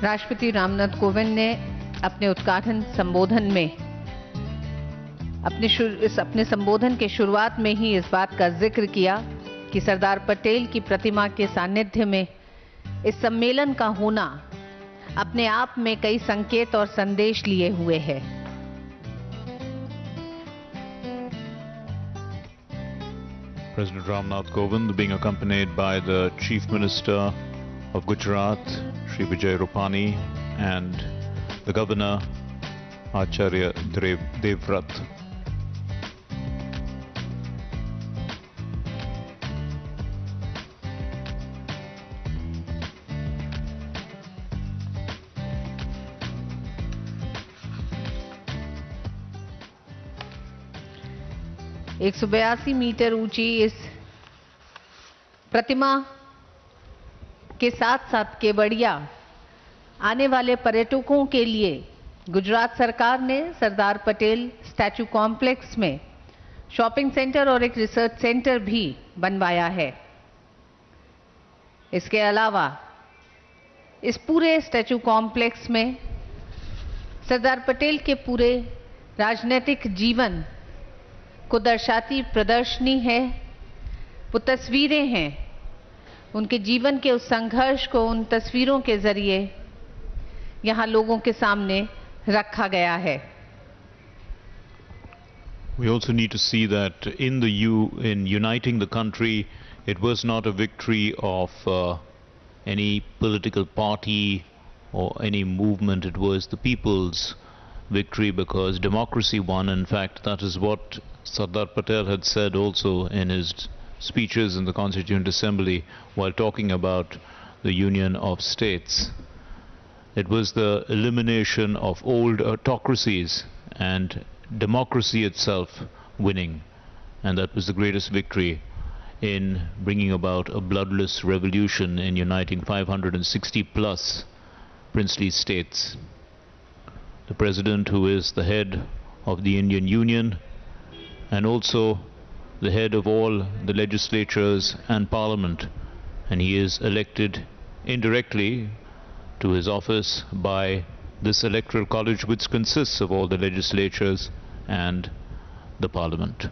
राष्ट्रपति रामनाथ कोविंद ने अपने उद्घाटन संबोधन में अपने संबोधन के शुरुआत में ही इस बात का जिक्र किया कि सरदार पटेल की प्रतिमा के सानिध्य में इस सम्मेलन का होना अपने आप में कई संकेत और संदेश लिए हुए है। President Ramnath Kovind being accompanied by the Chief Minister of Gujarat, Shri Vijay Rupani, and the Governor, Acharya Devvrat. एक 182 मीटर ऊंची इस प्रतिमा के साथ साथ केवड़िया आने वाले पर्यटकों के लिए गुजरात सरकार ने सरदार पटेल स्टैचू कॉम्प्लेक्स में शॉपिंग सेंटर और एक रिसर्च सेंटर भी बनवाया है। इसके अलावा इस पूरे स्टैचू कॉम्प्लेक्स में सरदार पटेल के पूरे राजनीतिक जीवन को दर्शाती प्रदर्शनी है, वो तस्वीरें हैं, उनके जीवन के उस संघर्ष को उन तस्वीरों के जरिए यहाँ लोगों के सामने रखा गया है। We also need to see that in uniting the country, it was not a victory of any political party or any movement. It was the people's victory because democracy won. In fact, that is what Sardar Patel had said also in his speeches in the Constituent Assembly while talking about the union of states. It was the elimination of old autocracies and democracy itself winning, and that was the greatest victory in bringing about a bloodless revolution in uniting 560 plus princely states. The President, who is the head of the Indian Union and also the head of all the legislatures and parliament, and he is elected indirectly to his office by this electoral college, which consists of all the legislatures and the parliament.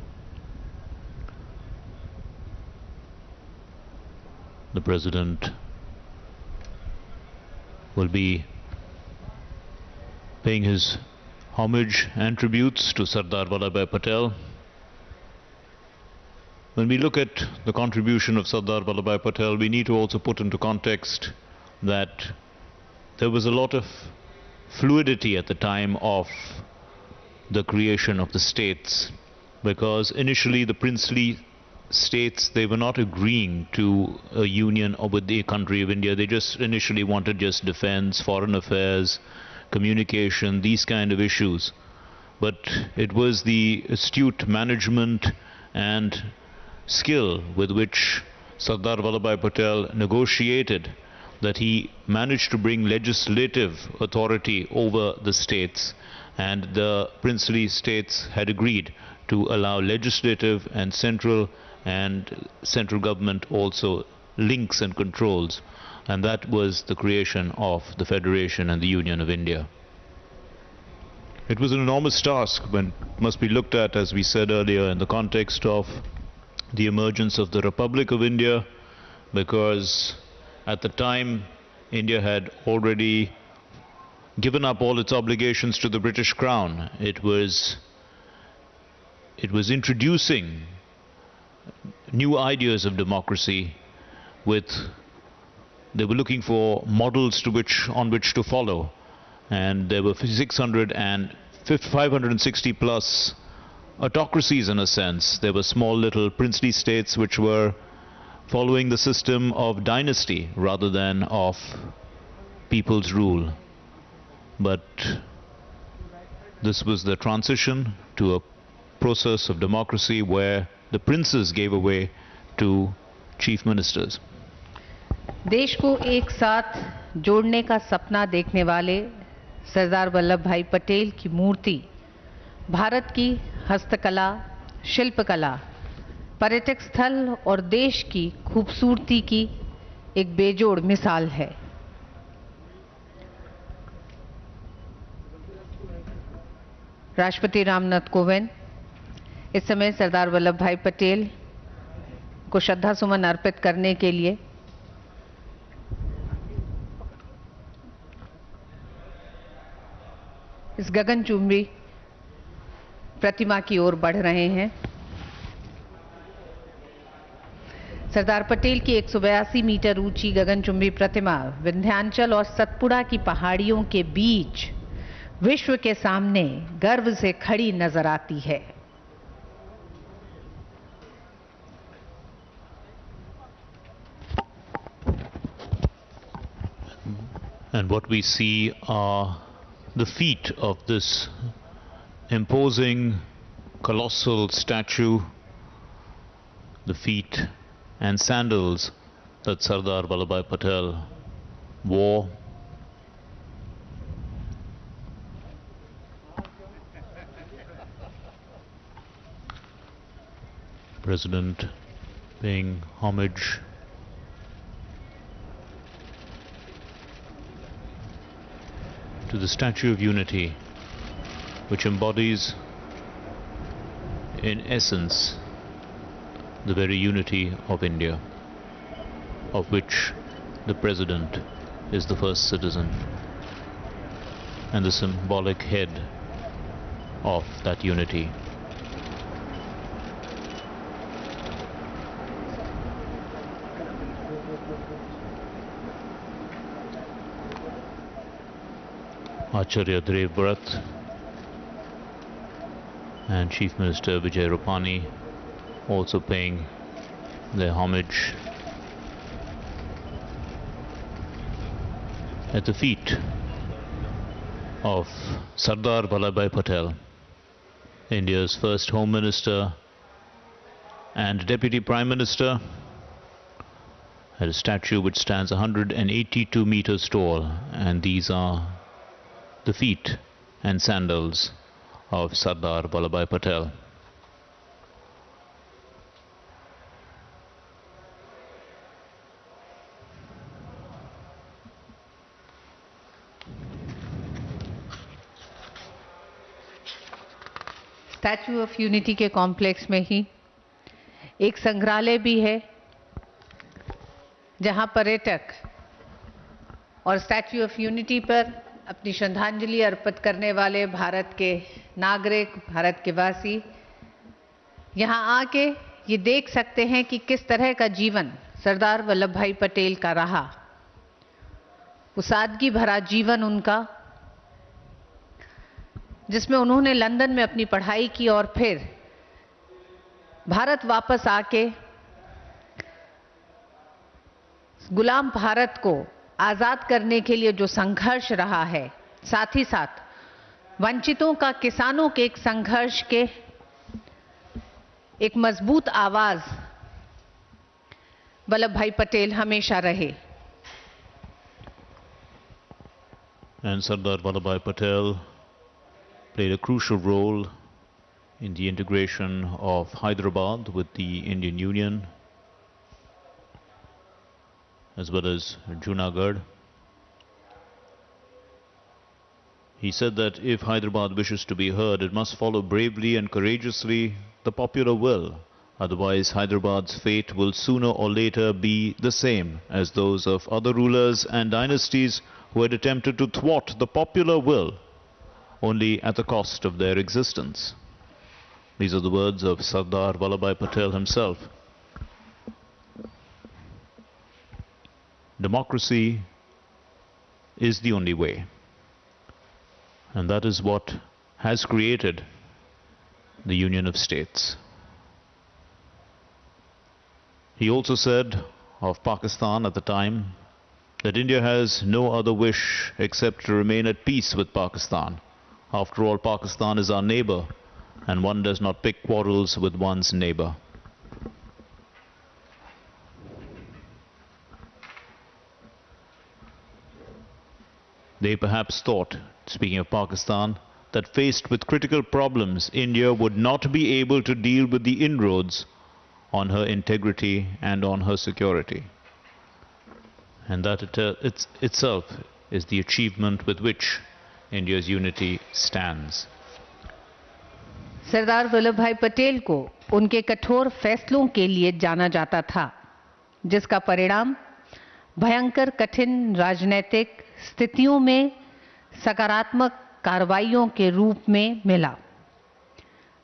The President will be paying his homage and tributes to Sardar Vallabhbhai Patel. When we look at the contribution of Sardar Vallabhbhai Patel, we need to also put into context that there was a lot of fluidity at the time of the creation of the states, because initially the princely states, they were not agreeing to a union with the country of India. They just initially wanted just defense, foreign affairs, communication, these kind of issues. But it was the astute management and skill with which Sardar Vallabhbhai Patel negotiated that he managed to bring legislative authority over the states, and the princely states had agreed to allow legislative and central government also links and controls, and that was the creation of the Federation and the Union of India. It was an enormous task, when must be looked at, as we said earlier, in the context of the emergence of the Republic of India, because at the time India had already given up all its obligations to the British Crown. It was introducing new ideas of democracy. They were looking for models on which to follow, and there were 560 plus autocracies in a sense. There were small little princely states which were following the system of dynasty rather than of people's rule. But this was the transition to a process of democracy where the princes gave away to chief ministers. देश को एक साथ जोड़ने का सपना देखने वाले सरदार वल्लभ भाई पटेल की मूर्ति भारत की हस्तकला, शिल्पकला, पर्यटक स्थल और देश की खूबसूरती की एक बेजोड़ मिसाल है। राष्ट्रपति रामनाथ कोविंद इस समय सरदार वल्लभ भाई पटेल को श्रद्धा सुमन अर्पित करने के लिए इस गगनचुंबी प्रतिमा की ओर बढ़ रहे हैं। सरदार पटेल की 182 मीटर ऊंची गगनचुंबी प्रतिमा विंध्याचल और सतपुड़ा की पहाड़ियों के बीच विश्व के सामने गर्व से खड़ी नजर आती है। And what we see are the feet of this imposing colossal statue, the feet and sandals that Sardar Vallabhbhai Patel wore. President paying homage to the Statue of Unity, which embodies in essence the very unity of India, of which the President is the first citizen and the symbolic head of that unity. Acharya Dev Bharat and Chief Minister Vijay Rupani also paying their homage at the feet of Sardar Vallabhbhai Patel, India's first Home Minister and Deputy Prime Minister, at a statue which stands 182 meters tall, and these are the feet and sandals of Sardar Vallabhbhai Patel. Statue of unity के complex में ही एक संग्रहालय भी है, जहां पर्यटक और statue of unity पर अपनी श्रद्धांजलि अर्पित करने वाले भारत के नागरिक, भारत के वासी यहां आके ये देख सकते हैं कि किस तरह का जीवन सरदार वल्लभ भाई पटेल का रहा। वो सादगी भरा जीवन उनका, जिसमें उन्होंने लंदन में अपनी पढ़ाई की और फिर भारत वापस आके गुलाम भारत को आजाद करने के लिए जो संघर्ष रहा है, साथ ही साथ वंचितों का, किसानों के एक संघर्ष के एक मजबूत आवाज वल्लभ भाई पटेल हमेशा रहे। And Sardar Vallabhbhai Patel played a crucial role in the integration of Hyderabad with the Indian Union, as well as Junagadh. He said that if Hyderabad wishes to be heard, it must follow bravely and courageously the popular will. Otherwise, Hyderabad's fate will sooner or later be the same as those of other rulers and dynasties who had attempted to thwart the popular will, only at the cost of their existence. These are the words of Sardar Vallabhbhai Patel himself. Democracy is the only way, and that is what has created the Union of States. He also said of Pakistan at the time that India has no other wish except to remain at peace with Pakistan. After all, Pakistan is our neighbor, and one does not pick quarrels with one's neighbor. They perhaps thought, speaking of Pakistan, that faced with critical problems, India would not be able to deal with the inroads on her integrity and on her security. And that itself is the achievement with which India's unity stands. Sardar Vallabh भाई पटेल को उनके कठोर फैसलों के लिए जाना जाता था, जिसका परिणाम भयंकर कठिन राजनीतिक स्थितियों में सकारात्मक कार्रवाइयों के रूप में मिला।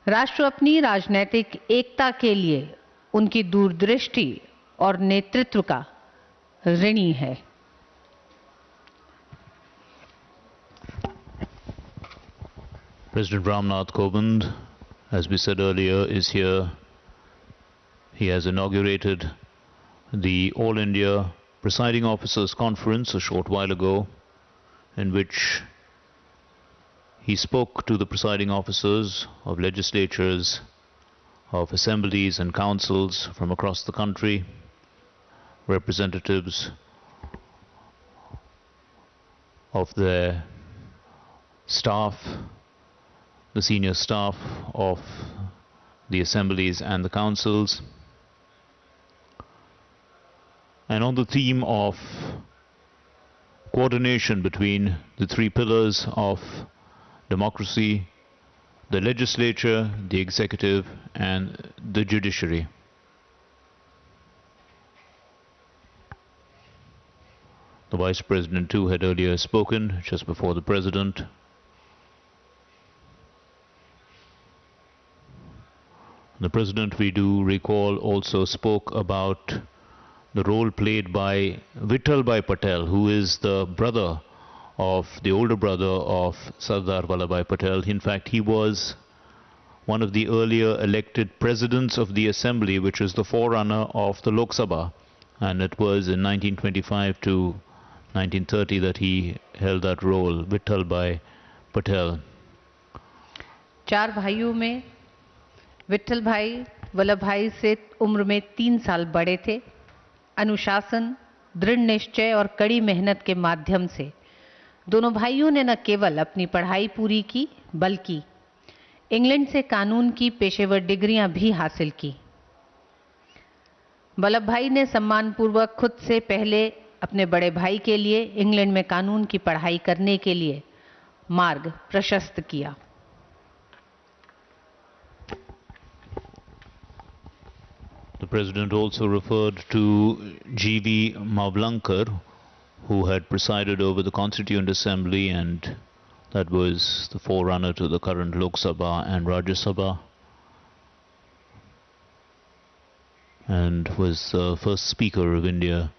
राष्ट्र अपनी राजनीतिक एकता के लिए उनकी दूरदृष्टि और नेतृत्व का ऋणी है। President Nath Kovind, as we said earlier, is here. He has inaugurated the All India Presiding Officers Conference a short while ago, in which he spoke to the presiding officers of legislatures, of assemblies and councils from across the country, representatives of their staff, the senior staff of the assemblies and the councils, and on the theme of coordination between the three pillars of democracy, the legislature, the executive, and the judiciary. The Vice President too had earlier spoken, just before the President. The President, we do recall, also spoke about the role played by Vittal Bhai Patel, who is the brother of the older brother of Sardar Vallabhbhai Patel. In fact, he was one of the earlier elected presidents of the Assembly, which is the forerunner of the Lok Sabha, and it was in 1925 to 1930 that he held that role, Vittal Bhai Patel. चार भाइयों में विट्ठल भाई वल्लभ भाई से उम्र में 3 साल बड़े थे। अनुशासन, दृढ़ निश्चय और कड़ी मेहनत के माध्यम से दोनों भाइयों ने न केवल अपनी पढ़ाई पूरी की, बल्कि इंग्लैंड से कानून की पेशेवर डिग्रियां भी हासिल की। वल्लभ भाई ने सम्मानपूर्वक खुद से पहले अपने बड़े भाई के लिए इंग्लैंड में कानून की पढ़ाई करने के लिए मार्ग प्रशस्त किया। The President also referred to G.V. Mavlankar, who had presided over the Constituent Assembly, and that was the forerunner to the current Lok Sabha and Rajya Sabha, and was the first Speaker of India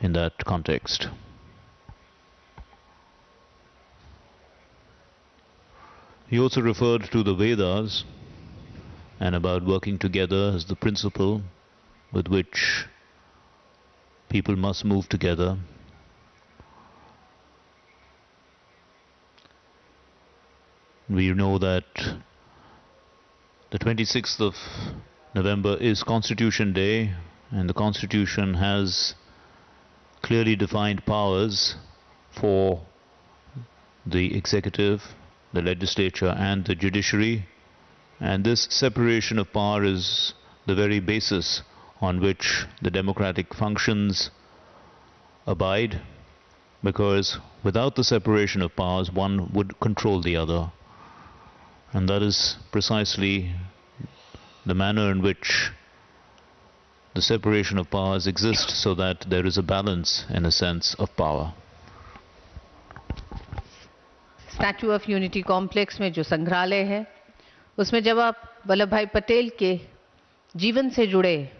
in that context. He also referred to the Vedas and about working together as the principle with which people must move together. We know that the 26th of November is Constitution Day, and the Constitution has clearly defined powers for the executive, the legislature, and the judiciary, and this separation of power is the very basis on which the democratic functions abide, because without the separation of powers, one would control the other. And that is precisely the manner in which the separation of powers exists, so that there is a balance, in a sense, of power. Statue of unity complex में जो संग्रहालय है, उसमें जब आप वल्लभ भाई पटेल के जीवन से जुड़े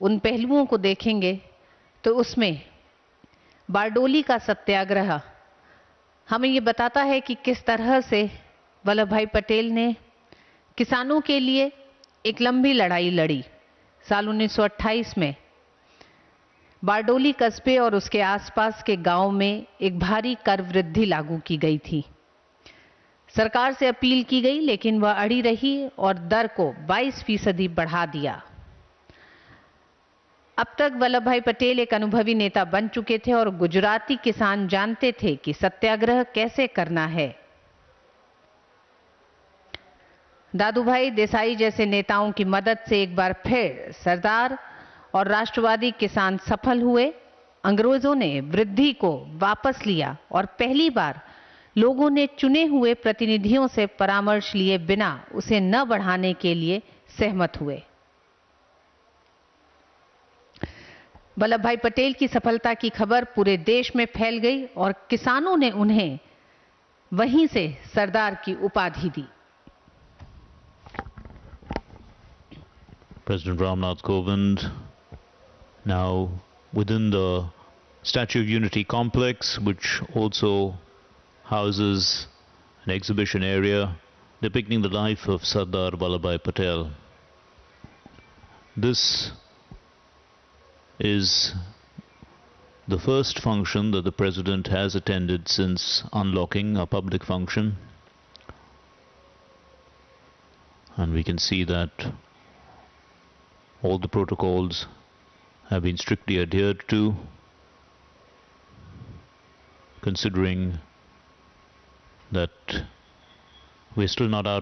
उन पहलुओं को देखेंगे, तो उसमें बारडोली का सत्याग्रह हमें ये बताता है कि किस तरह से वल्लभ भाई पटेल ने किसानों के लिए एक लंबी लड़ाई लड़ी। साल 1928 में बारडोली कस्बे और उसके आसपास के गांव में एक भारी कर वृद्धि लागू की गई थी। सरकार से अपील की गई, लेकिन वह अड़ी रही और दर को 22% बढ़ा दिया। अब तक वल्लभ भाई पटेल एक अनुभवी नेता बन चुके थे और गुजराती किसान जानते थे कि सत्याग्रह कैसे करना है। दादू भाई देसाई जैसे नेताओं की मदद से एक बार फिर सरदार और राष्ट्रवादी किसान सफल हुए। अंग्रेजों ने वृद्धि को वापस लिया और पहली बार लोगों ने चुने हुए प्रतिनिधियों से परामर्श लिए बिना उसे न बढ़ाने के लिए सहमत हुए। वल्लभ भाई पटेल की सफलता की खबर पूरे देश में फैल गई और किसानों ने उन्हें वहीं से सरदार की उपाधि दी। President Ramnath Kovind, now within the Statue of Unity complex, which also houses an exhibition area depicting the life of Sardar Vallabhbhai Patel. This is the first function that the President has attended since unlocking a public function, and we can see that all the protocols have been strictly adhered to, considering that we're still not out